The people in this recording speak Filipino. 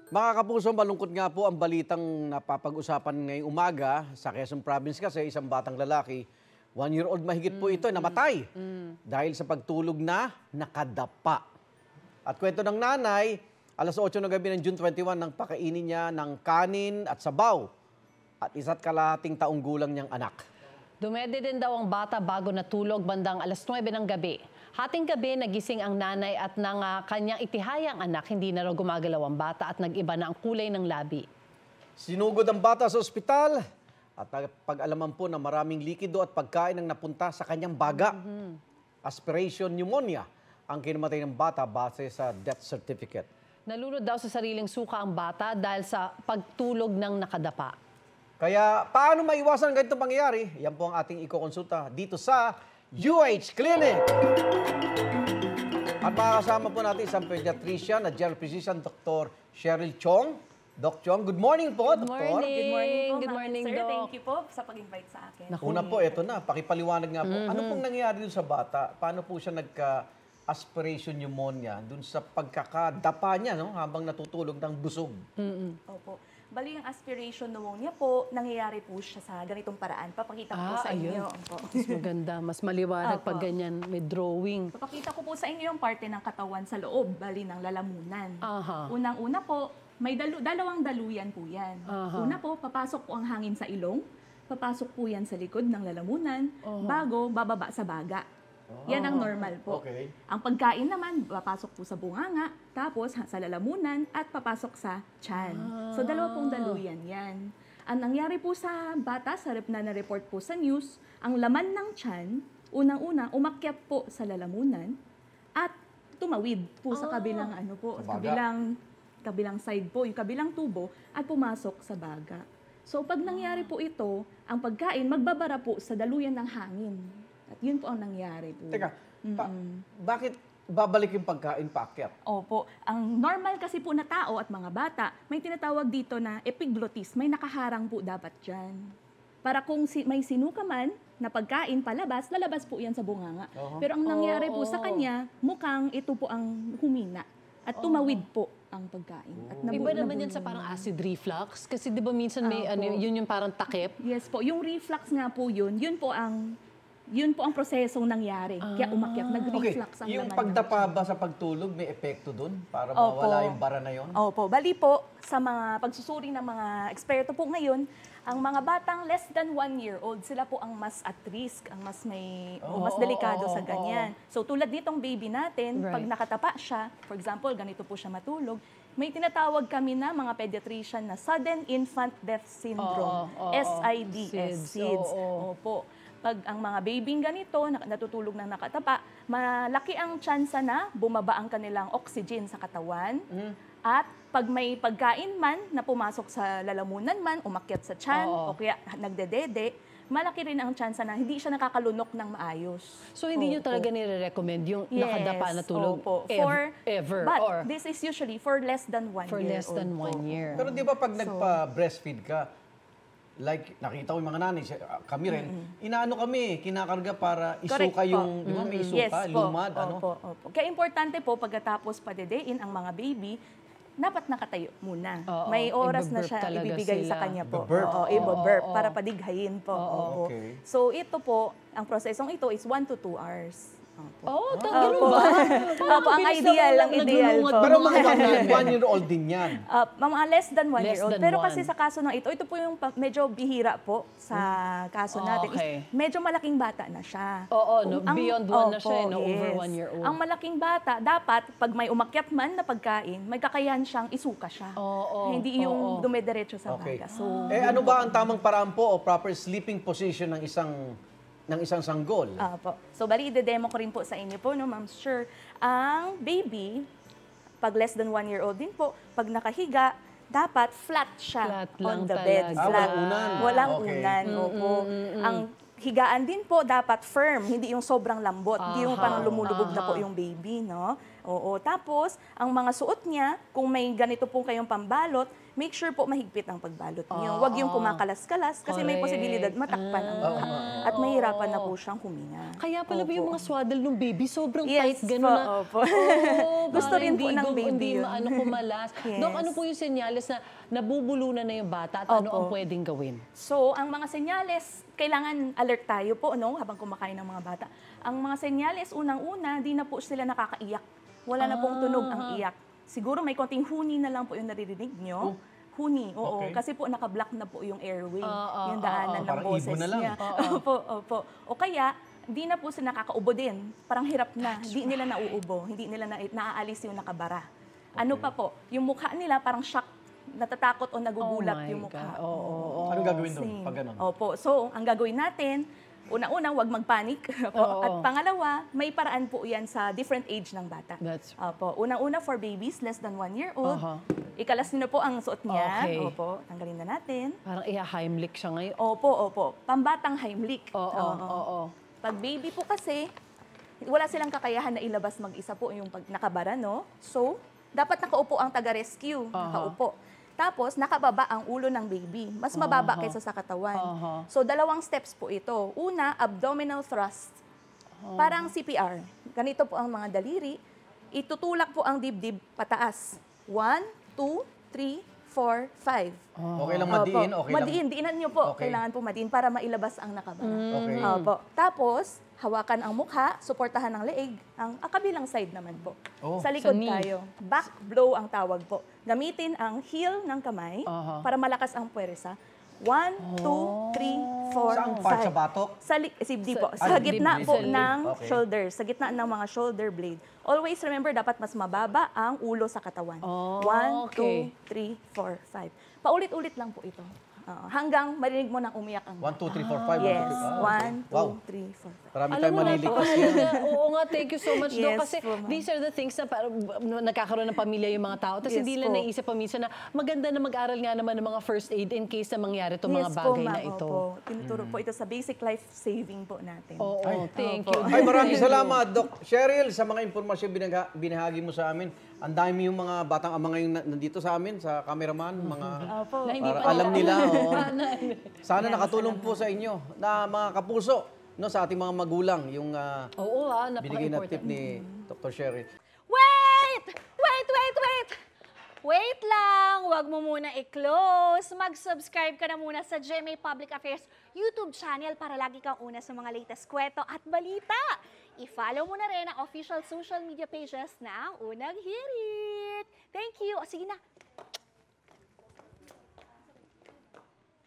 Mga kapuso, malungkot nga po ang balitang napapag-usapan ngayong umaga sa Quezon Province kasi isang batang lalaki, 1-year-old mahigit po ito, namatay dahil sa pagtulog na nakadapa. At kwento ng nanay, alas 8 ng gabi ng June 21 nang pakainin niya ng kanin at sabaw at 1.5 taong gulang niyang anak. Dumede din daw ang bata bago natulog bandang alas 9 ng gabi. Hating gabi, nagising ang nanay at ng kanyang itihayang anak, hindi na raw gumagalaw ang bata at nag-iba na ang kulay ng labi. Sinugod ang bata sa ospital at pag-alaman po na maraming likido at pagkain ang napunta sa kanyang baga. Aspiration pneumonia ang kinamatay ng bata base sa death certificate. Nalunod daw sa sariling suka ang bata dahil sa pagtulog ng nakadapa. Kaya paano maiwasan ang ganitong pangyayari? Yan po ang ating ikokonsulta dito sa UH Clinic. At makakasama po natin isang pediatrician na general physician, Dr. Cheryl Chong. Doc Chong, good morning po, Good Dr. morning. Good morning po, Good morning, Sir. Doc. Thank you po sa pag-invite sa akin. Una po, ito na, pakipaliwanag nga po. Ano pong nangyayari dun sa bata? Paano po siya nagka-aspiration pneumonia dun sa pagkakadapa niya, no? Habang natutulog ng busog? Opo. Bali, yung aspiration pneumonia po, nangyayari po siya sa ganitong paraan. Papakita ko po sa inyo. Opo. Mas maganda, mas maliwanag pag Opo. ganyan, may drawing. Papakita ko po sa inyo yung parte ng katawan sa loob, bali ng lalamunan. Aha. Unang-una po, may dalawang daluyan po yan. Una po, papasok po ang hangin sa ilong. Papasok po yan sa likod ng lalamunan bago bababa sa baga. Yan ang normal po. Okay. Ang pagkain naman, papasok po sa bunganga, tapos sa lalamunan, at papasok sa tiyan. So, dalawa pong daluyan yan. Ang nangyari po sa bata, na-report po sa news, ang laman ng tiyan, unang-una, umakyat po sa lalamunan, at tumawid po sa kabilang, kabilang side po, yung kabilang tubo, at pumasok sa baga. So, pag nangyari po ito, ang pagkain, magbabara po sa daluyan ng hangin. At yun po ang nangyari po. Teka, bakit babalik yung pagkain paakyat? Opo. Ang normal kasi po na tao at mga bata, may tinatawag dito na epiglottis. May nakaharang po dapat dyan. Para kung may sinuka man na pagkain palabas, lalabas po yan sa bunganga. Pero ang nangyari po sa kanya, mukhang ito po ang humina. At tumawid po ang pagkain. At Iba naman yan sa parang acid reflux. Kasi di ba minsan may yun yung parang takip? Yes po. Yung reflux nga po yun po ang prosesong nangyari. Kaya umakyat, nag-reflux ang laman. Yung pagdapa ba sa pagtulog, may epekto dun? Para mawala yung bara na yun? Opo. Bali po, sa mga pagsusuri ng mga eksperto po ngayon, ang mga batang less than 1-year-old, sila po ang mas at risk, ang mas mas delikado sa ganyan. So tulad nitong baby natin, pag nakatapa siya, for example, ganito po siya matulog, may tinatawag kami na mga pediatrician na Sudden Infant Death Syndrome, SIDS, SIDS. Opo. Pag ang mga babying ganito, natutulog ng nakatapa, malaki ang tsansa na bumaba ang kanilang oxygen sa katawan. At pag may pagkain man na pumasok sa lalamunan man, umakyat sa tiyan, o kaya nagdedede, malaki rin ang tsansa na hindi siya nakakalunok ng maayos. So hindi nyo talaga nire-recommend yung nakadapa na tulog ever? But this is usually for less than 1 year. For less than 1 year. Pero di ba pag nagpa-breastfeed ka, like nakita ko yung mga nanay, kami rin, inaano kami, kinakarga para isuka yung, di ba may isuka, lumad, ano? Opo. Kaya importante po, pagkatapos padedein ang mga baby, dapat nakatayo muna. May oras na siya ibibigay sa kanya po. Ibo-burp para padighayin po. Okay. So ito po, ang prosesong ito is 1 to 2 hours. Ganun ba? Opo, ang ideal po. Pero mga 1-year-old din yan. Mga less than 1 year old. than Pero one. kasi sa kaso ng ito po yung medyo bihira po sa kaso natin. Okay. Medyo malaking bata na siya. Beyond 1 na siya, over 1 year old. Ang malaking bata, dapat pag may umakyat man na pagkain, may kakayahan siyang isuka siya. Hindi yung dumediretso sa baga. So, ano ba ang tamang paraan po o proper sleeping position ng isang sanggol? So, bali, ide-demo ko rin po sa inyo po, no, Ma'am Sure. Ang baby, pag less than 1 year old din po, pag nakahiga, dapat flat siya Flat on lang the bed. talaga. Flat. Walang unan. Walang Okay. unan. Opo. Ang higaan din po dapat firm, hindi yung sobrang lambot, hindi yung parang lumulubog na po yung baby, no? Oo. Tapos, ang mga suot niya, kung may ganito po kayong pambalot, make sure po mahigpit ang pagbalot niyo. Huwag yung kumakalas-kalas kasi may Correct. posibilidad matakpan ang mukha. At mahirapan na po siyang huminga. Kaya pala ba yung Opo. mga swaddle ng baby, sobrang Yes tight, gano'n po, na. opo. Oo, Gusto para rin po hindi ng baby hindi yun. kumalas. Yes. Dok, ano po yung senyales na nabubulunan na yung bata at ano Opo. ang pwedeng gawin? So, ang mga senyales, kailangan alert tayo po habang kumakain ng mga bata. Ang mga senyales, unang-una, di na po sila nakakaiyak. Wala na pong tunog ang iyak. Siguro may konting huni na lang po yung naririnig nyo. Huni, oo. Okay. Kasi po nakablock na po yung airway, yung oo. daanan ng Parang boses ibon na lang. niya. Opo, opo. O kaya, di na po sila nakakaubo din. Parang hirap na. Hindi nila nauubo. Hindi nila naaalis yung nakabara. Ano pa po? Yung mukha nila parang shock, natatakot o nagugulat Oh my yung mukha. God. Oo. Anong gagawin doon Same. pag ganun? Opo. So, ang gagawin natin, una-una, huwag magpanik. Oo. At pangalawa, may paraan po yan sa different age ng bata. That's Opo. Unang-una for babies, less than 1 year old. Aha. Ikalas nyo na po ang suot niya. Okay. Opo. Tanggalin na natin. Parang Heimlich siya ngayon. Opo, opo. Pambatang Heimlich. Oo. Pag baby po kasi, wala silang kakayahan na ilabas mag-isa po yung pag nakabara, no? So, dapat nakaupo ang taga-rescue. Nakaupo. Tapos, nakababa ang ulo ng baby. Mas mababa kaysa sa katawan. So, dalawang steps po ito. Una, abdominal thrust. Parang CPR. Ganito po ang mga daliri. Itutulak po ang dibdib pataas. 1, 2, 3, 4, 5. Okay lang madiin, okay lang. Madiin, diinan nyo po. Okay. Kailangan po madiin para mailabas ang nakabara. Okay. Opo. Tapos, hawakan ang mukha, suportahan ang leeg, ang kabilang side naman po. Oh. Sa likod Sa knee. tayo. Back blow ang tawag po. Gamitin ang heel ng kamay para malakas ang puwersa. 1, 2, 3, 4, 5. Saan part sa batok? Di po. Sa Sa gitna dibdib. po Sa ng Okay. shoulder. Sa gitna ng mga shoulder blade. Always remember, dapat mas mababa ang ulo sa katawan. Oh, 1, okay. 2, 3, 4, 5. Paulit-ulit lang po ito. Hanggang marinig mo nang umiyak ang 1, 2, 3, 4, 5. Yes. 1, 2, Wow. 3, 4, 5. Marami Alam tayong mo, malilipas yan. napakahalaga. Oo nga, thank you so much, Doc. Yes Kasi po, ma'am. these are the things na parang nagkakaroon ng pamilya yung mga tao. Tapos Yes hindi nila po. naisip pa minsan na maganda na mag-aral nga naman ng mga first aid in case na mangyari itong mga Yes po, bagay na ma'am. ito. Opo. Tinuturo po ito sa basic life saving po natin. Oo, thank Opo. you. Ay, maraming Thank you. salamat, Doc Cheryl, sa mga impormasyon binahagi mo sa amin. Ang dami yung mga batang ama ngayon nandito sa amin, sa cameraman, mga Opo. Na hindi para pa alam nila. Oo. Sana Yan, nakatulong po sa inyo na mga kapuso, no, sa ating mga magulang, yung Oo, binigay na napaka-important. tip ni Dr. Cheryl. Wait! Wait! Wait lang! Huwag mo muna i-close. Mag-subscribe ka na muna sa GMA Public Affairs YouTube channel para lagi kang una sa mga latest kwento at balita. I-follow mo na rin ang official social media pages ng Unang Hirit. Thank you. O sige na,